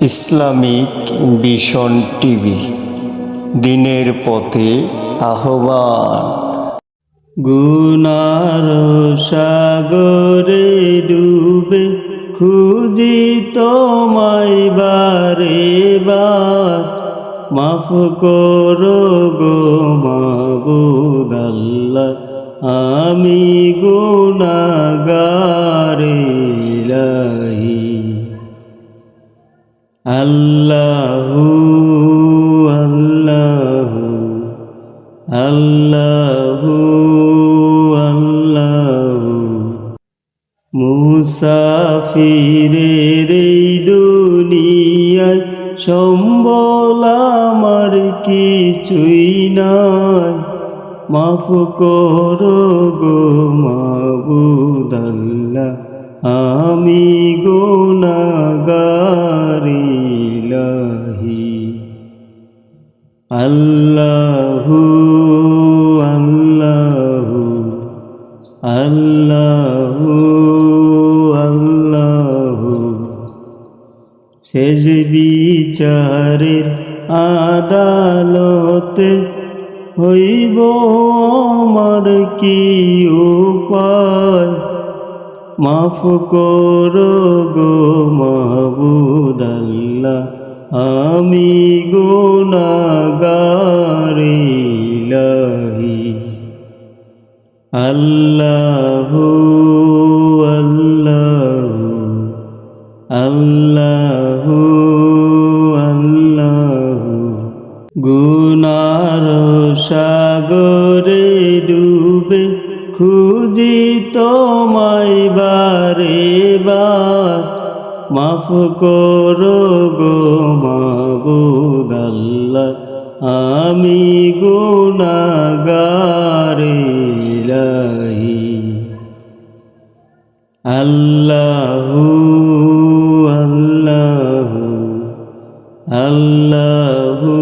Islamic vision TV দিনের পথে আহ্বান। গুনার সাগরে ডুবে খুঁজি তোমায় বারে বার, মাফ করো গো মাবুদ আল্লাহ, আমি গুনাহগার ইলাহি। আল্লাহু আল্লাহু আল্লাহু আল্লাহু, মুসাফিরের এই দুনিয়ায় সম্বল আমার কিছুই নাই, মাফ করো গো মাবুদ আল্লাহ, আমি গুনাহগার ইলাহি। আল্লাহু আল্লাহু আল্লাহু আল্লাহু, শেষ বিচারের আদালতে হইব আমার কি উপায়, মাফ করো গো মাবুদ আল্লাহ, আমি গুনাহগার ইলাহি। আল্লাহু আল্লাহু আল্লাহু আল্লাহু, গুনার সাগরে ডুবে খুঁজি তোমায় বারে বার, মাফ করো গো মাবুদ আল্লাহ, আমি গুনাহগার ইলাহি। আল্লাহু আল্লাহু আল্লাহু